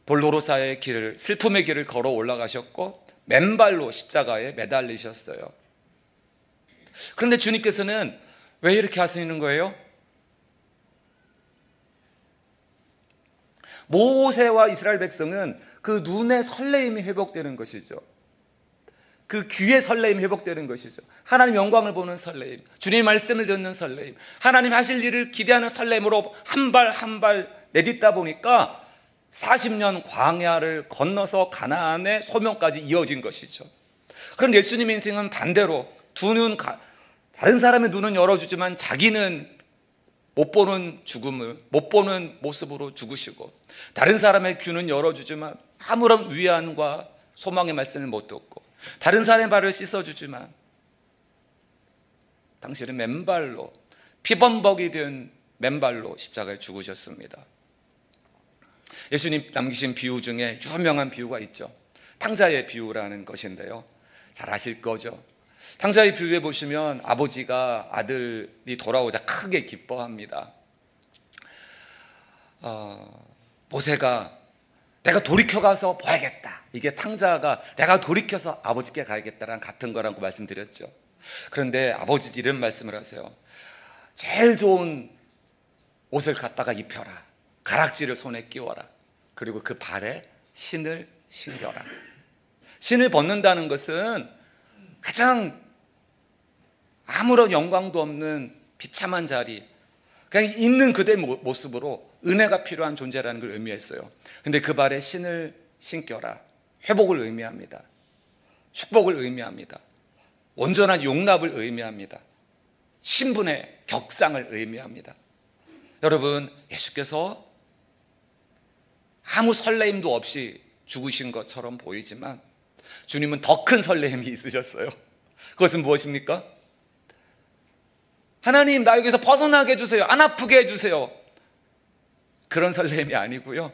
볼로로사의 길을, 슬픔의 길을 걸어 올라가셨고 맨발로 십자가에 매달리셨어요. 그런데 주님께서는 왜 이렇게 하시는 거예요? 모세와 이스라엘 백성은 그 눈의 설레임이 회복되는 것이죠. 그 귀의 설레임이 회복되는 것이죠. 하나님 영광을 보는 설레임, 주님의 말씀을 듣는 설레임, 하나님 하실 일을 기대하는 설레임으로 한 발 한 발 내딛다 보니까 40년 광야를 건너서 가나안의 소명까지 이어진 것이죠. 그런데 예수님의 인생은 반대로 다른 사람의 눈은 열어주지만 자기는 못 보는 죽음을, 못 보는 모습으로 죽으시고, 다른 사람의 귀는 열어주지만 아무런 위안과 소망의 말씀을 못 듣고, 다른 사람의 발을 씻어주지만 당신은 맨발로, 피범벅이 된 맨발로 십자가에 죽으셨습니다. 예수님 남기신 비유 중에 유명한 비유가 있죠. 탕자의 비유라는 것인데요, 잘 아실 거죠. 탕자의 비유에 보시면 아버지가 아들이 돌아오자 크게 기뻐합니다. 모세가 내가 돌이켜가서 봐야겠다, 이게 탕자가 내가 돌이켜서 아버지께 가야겠다랑 같은 거라고 말씀드렸죠. 그런데 아버지 이런 말씀을 하세요. 제일 좋은 옷을 갖다가 입혀라, 가락지를 손에 끼워라, 그리고 그 발에 신을 신겨라. 신을 벗는다는 것은 가장 아무런 영광도 없는 비참한 자리, 그냥 있는 그대의 모습으로 은혜가 필요한 존재라는 걸 의미했어요. 근데 그 발에 신을 신겨라, 회복을 의미합니다. 축복을 의미합니다. 온전한 용납을 의미합니다. 신분의 격상을 의미합니다. 여러분, 예수께서 아무 설레임도 없이 죽으신 것처럼 보이지만 주님은 더 큰 설레임이 있으셨어요. 그것은 무엇입니까? 하나님, 나 여기서 벗어나게 해주세요, 안 아프게 해주세요, 그런 설렘이 아니고요.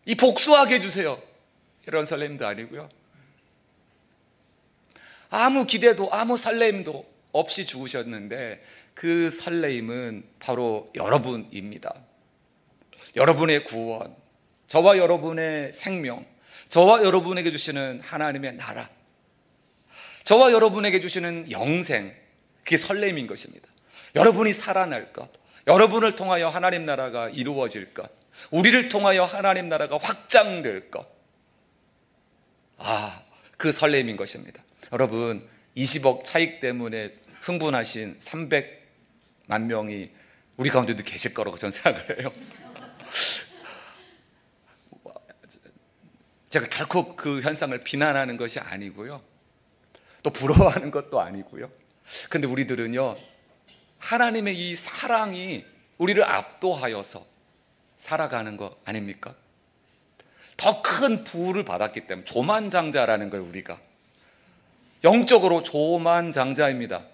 이 복수하게 해주세요, 이런 설렘도 아니고요. 아무 기대도 아무 설렘도 없이 죽으셨는데 그 설렘은 바로 여러분입니다. 여러분의 구원, 저와 여러분의 생명, 저와 여러분에게 주시는 하나님의 나라, 저와 여러분에게 주시는 영생, 그게 설렘인 것입니다. 여러분이 살아날 것, 여러분을 통하여 하나님 나라가 이루어질 것, 우리를 통하여 하나님 나라가 확장될 것, 그 설렘인 것입니다. 여러분, 20억 차익 때문에 흥분하신 300만 명이 우리 가운데도 계실 거라고 저는 생각을 해요. 제가 결코 그 현상을 비난하는 것이 아니고요, 또 부러워하는 것도 아니고요. 근데 우리들은요, 하나님의 이 사랑이 우리를 압도하여서 살아가는 거 아닙니까? 더 큰 부를 받았기 때문에, 조만장자라는 걸 우리가 영적으로 조만장자입니다.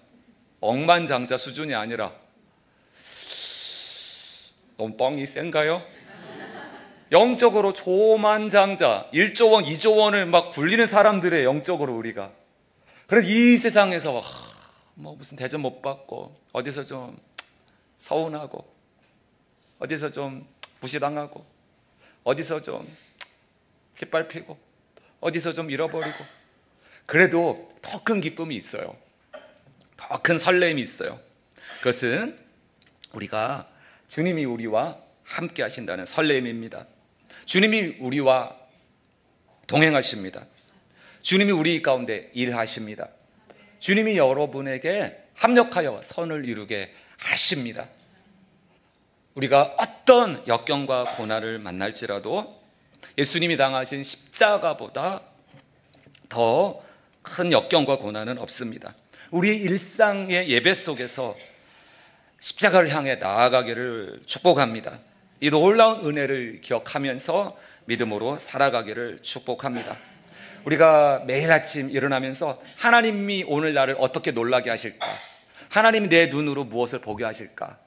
억만장자 수준이 아니라. 너무 뻥이 센가요? 영적으로 조만장자, 1조 원, 2조 원을 막 굴리는 사람들의 영적으로 우리가. 그래서 이 세상에서 뭐 무슨 대접 못 받고, 어디서 좀 서운하고, 어디서 좀 무시당하고, 어디서 좀 짓밟히고, 어디서 좀 잃어버리고. 그래도 더 큰 기쁨이 있어요. 더 큰 설렘이 있어요. 그것은 우리가 주님이 우리와 함께 하신다는 설렘입니다. 주님이 우리와 동행하십니다. 주님이 우리 가운데 일하십니다. 주님이 여러분에게 합력하여 선을 이루게 하십니다. 우리가 어떤 역경과 고난을 만날지라도 예수님이 당하신 십자가보다 더 큰 역경과 고난은 없습니다. 우리 일상의 예배 속에서 십자가를 향해 나아가기를 축복합니다. 이 놀라운 은혜를 기억하면서 믿음으로 살아가기를 축복합니다. 우리가 매일 아침 일어나면서 하나님이 오늘 나를 어떻게 놀라게 하실까? 하나님이 내 눈으로 무엇을 보게 하실까?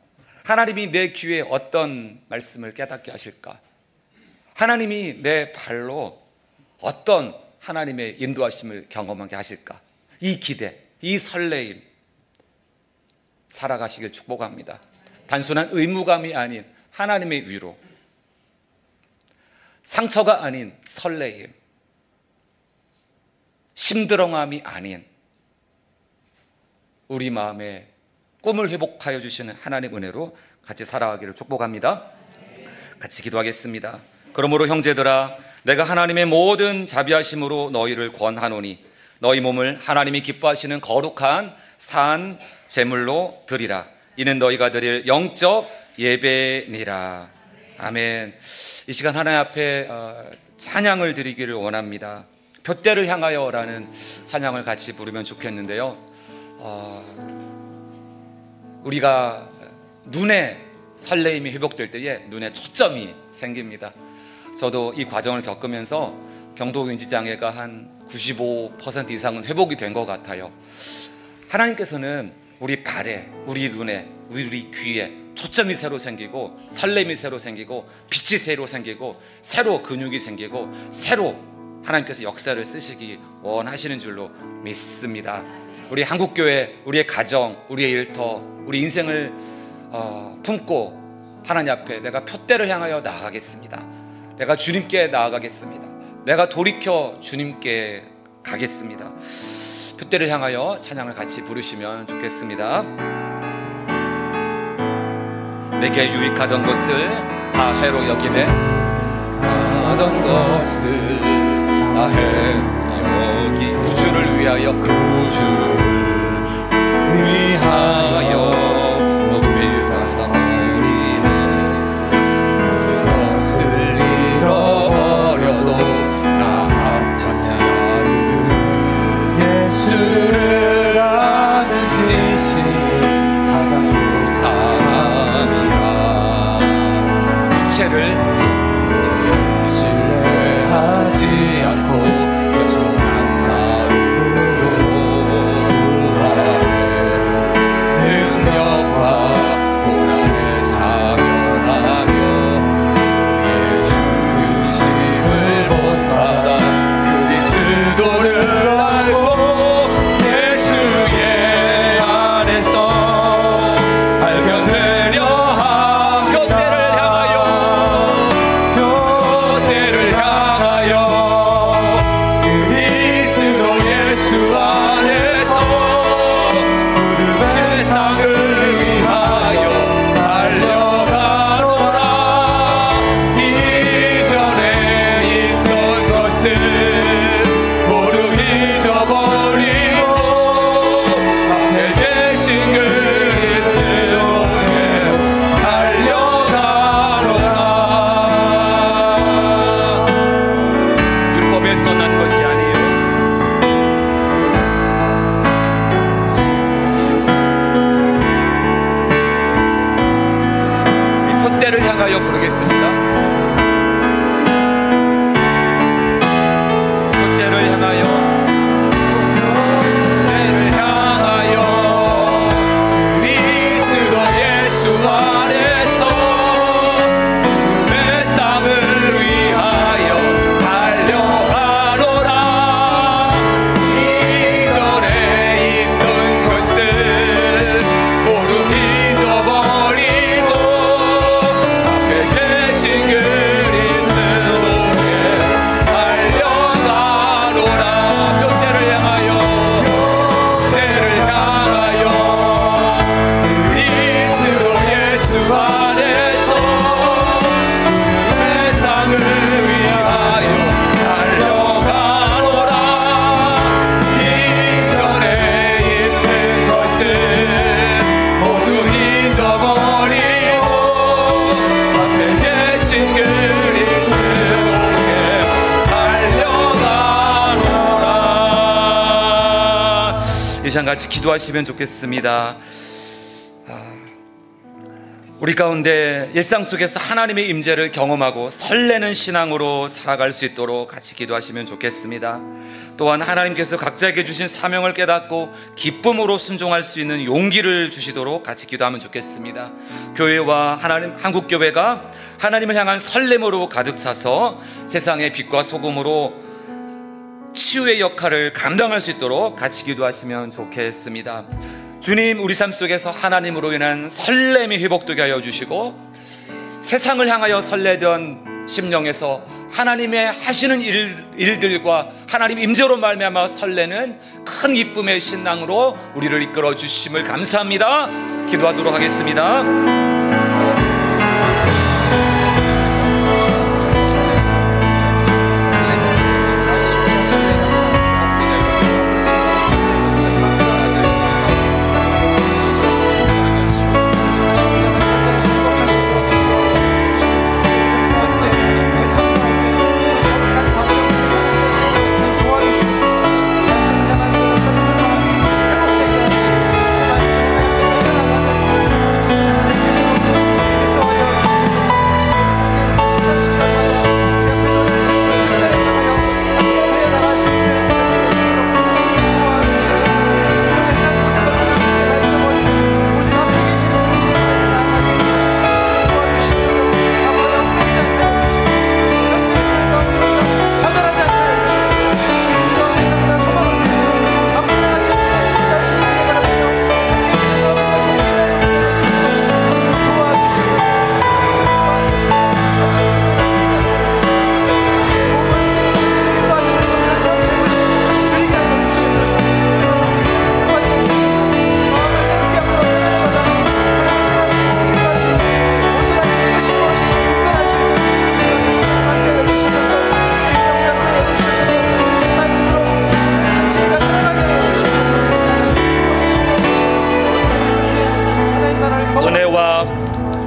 하나님이 내 귀에 어떤 말씀을 깨닫게 하실까? 하나님이 내 발로 어떤 하나님의 인도하심을 경험하게 하실까? 이 기대, 이 설레임 살아가시길 축복합니다. 단순한 의무감이 아닌 하나님의 위로, 상처가 아닌 설레임, 심드렁함이 아닌 우리 마음의 꿈을 회복하여 주시는 하나님의 은혜로 같이 살아가기를 축복합니다. 같이 기도하겠습니다. 그러므로 형제들아, 내가 하나님의 모든 자비하심으로 너희를 권하노니 너희 몸을 하나님이 기뻐하시는 거룩한 산 제물로 드리라. 이는 너희가 드릴 영적 예배니라. 아멘. 이 시간 하나님 앞에 찬양을 드리기를 원합니다. 둯대를 향하여라는 찬양을 같이 부르면 좋겠는데요. 우리가 눈에 설레임이 회복될 때에 눈에 초점이 생깁니다. 저도 이 과정을 겪으면서 경도인지장애가 한 95% 이상은 회복이 된 것 같아요. 하나님께서는 우리 발에, 우리 눈에, 우리 귀에 초점이 새로 생기고 설렘이 새로 생기고 빛이 새로 생기고 새로 근육이 생기고 새로 하나님께서 역사를 쓰시기 원하시는 줄로 믿습니다. 우리 한국교회, 우리의 가정, 우리의 일터, 우리 인생을 품고 하나님 앞에 내가 푯대를 향하여 나아가겠습니다. 내가 주님께 나아가겠습니다. 내가 돌이켜 주님께 가겠습니다. 푯대를 향하여 찬양을 같이 부르시면 좋겠습니다. 내게 유익하던 것을 다 해로 여기네. 하던 것을 다 해로 여기 구주를 위하여, 구주를 위하여 모두 다 버리네. 모든 것을 잃어버려도 나 찾지 않으면 예수를 아는 지식이 가장 좋은 사람이라. 육체를 신뢰하지 않고 겸손한 마음으로 능력과 고난에 참여하며 그의 주심을 본받아 그리스도를 알고 예수의 안에서 발견되려 함. 푯대를 향하여 그리스도 예수 안에서 세상을 위하여 달려가노라. 이전에 있던 것을 모두 잊어버리고 앞에 계신 그리스도에 달려가노라. 율법에서 난 것이 아니요 우리 푯대를 향하여 부르겠습니다. 푯대를 향하여 시간 같이 기도하시면 좋겠습니다. 우리 가운데 일상 속에서 하나님의 임재를 경험하고 설레는 신앙으로 살아갈 수 있도록 같이 기도하시면 좋겠습니다. 또한 하나님께서 각자에게 주신 사명을 깨닫고 기쁨으로 순종할 수 있는 용기를 주시도록 같이 기도하면 좋겠습니다. 교회와 한국교회가 하나님을 향한 설렘으로 가득 차서 세상의 빛과 소금으로 치유의 역할을 감당할 수 있도록 같이 기도하시면 좋겠습니다. 주님, 우리 삶 속에서 하나님으로 인한 설렘이 회복되게 하여 주시고 세상을 향하여 설레던 심령에서 하나님의 하시는 일들과 하나님 임재로 말미암아 설레는 큰 기쁨의 신앙으로 우리를 이끌어 주심을 감사합니다. 기도하도록 하겠습니다.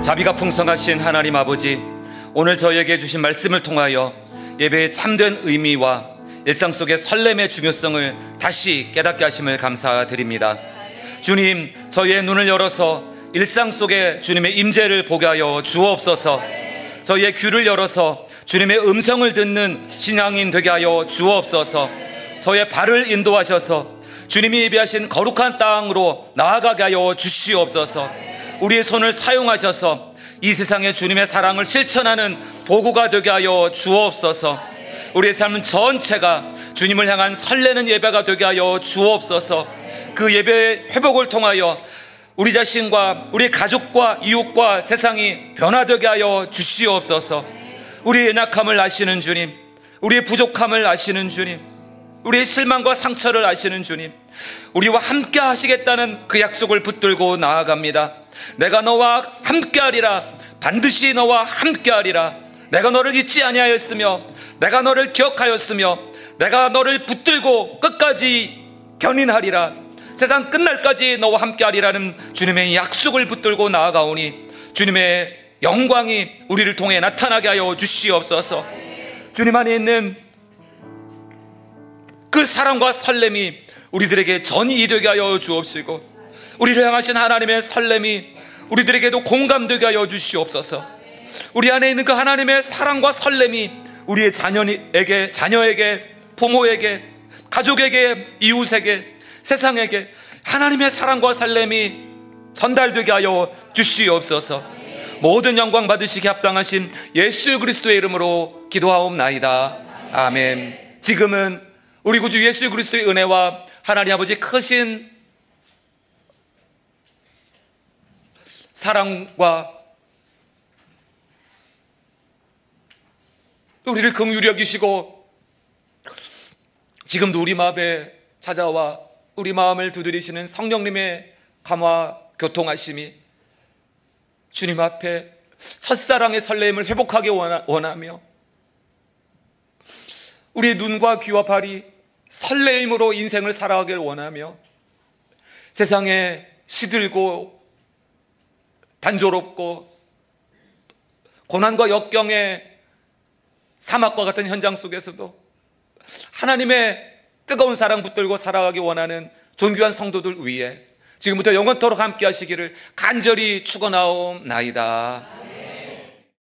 자비가 풍성하신 하나님 아버지, 오늘 저희에게 주신 말씀을 통하여 예배의 참된 의미와 일상 속의 설렘의 중요성을 다시 깨닫게 하심을 감사드립니다. 주님, 저희의 눈을 열어서 일상 속에 주님의 임재를 보게 하여 주옵소서. 저희의 귀를 열어서 주님의 음성을 듣는 신앙인 되게 하여 주옵소서. 저희의 발을 인도하셔서 주님이 예비하신 거룩한 땅으로 나아가게 하여 주시옵소서. 우리의 손을 사용하셔서 이 세상에 주님의 사랑을 실천하는 도구가 되게 하여 주옵소서. 우리의 삶 전체가 주님을 향한 설레는 예배가 되게 하여 주옵소서. 그 예배의 회복을 통하여 우리 자신과 우리 가족과 이웃과 세상이 변화되게 하여 주시옵소서. 우리의 연약함을 아시는 주님, 우리의 부족함을 아시는 주님, 우리의 실망과 상처를 아시는 주님, 우리와 함께 하시겠다는 그 약속을 붙들고 나아갑니다. 내가 너와 함께하리라. 반드시 너와 함께하리라. 내가 너를 잊지 아니하였으며 내가 너를 기억하였으며 내가 너를 붙들고 끝까지 견인하리라. 세상 끝날까지 너와 함께하리라는 주님의 약속을 붙들고 나아가오니 주님의 영광이 우리를 통해 나타나게 하여 주시옵소서. 주님 안에 있는 그 사랑과 설렘이 우리들에게 전이 되게 하여 주옵시고, 우리를 향하신 하나님의 설렘이 우리들에게도 공감되게 하여 주시옵소서. 우리 안에 있는 그 하나님의 사랑과 설렘이 우리의 자녀에게, 부모에게, 가족에게, 이웃에게, 세상에게 하나님의 사랑과 설렘이 전달되게 하여 주시옵소서. 모든 영광 받으시기 합당하신 예수 그리스도의 이름으로 기도하옵나이다. 아멘. 지금은 우리 구주 예수 그리스도의 은혜와 하나님 아버지 크신 사랑과 우리를 긍휼히 여기시고 지금도 우리 마음에 찾아와 우리 마음을 두드리시는 성령님의 감화 교통하심이 주님 앞에 첫사랑의 설렘을 회복하기 원하며 우리의 눈과 귀와 발이 설레임으로 인생을 살아가길 원하며 세상에 시들고 단조롭고 고난과 역경의 사막과 같은 현장 속에서도 하나님의 뜨거운 사랑 붙들고 살아가기 원하는 존귀한 성도들 위해 지금부터 영원토록 함께 하시기를 간절히 축원하옵나이다.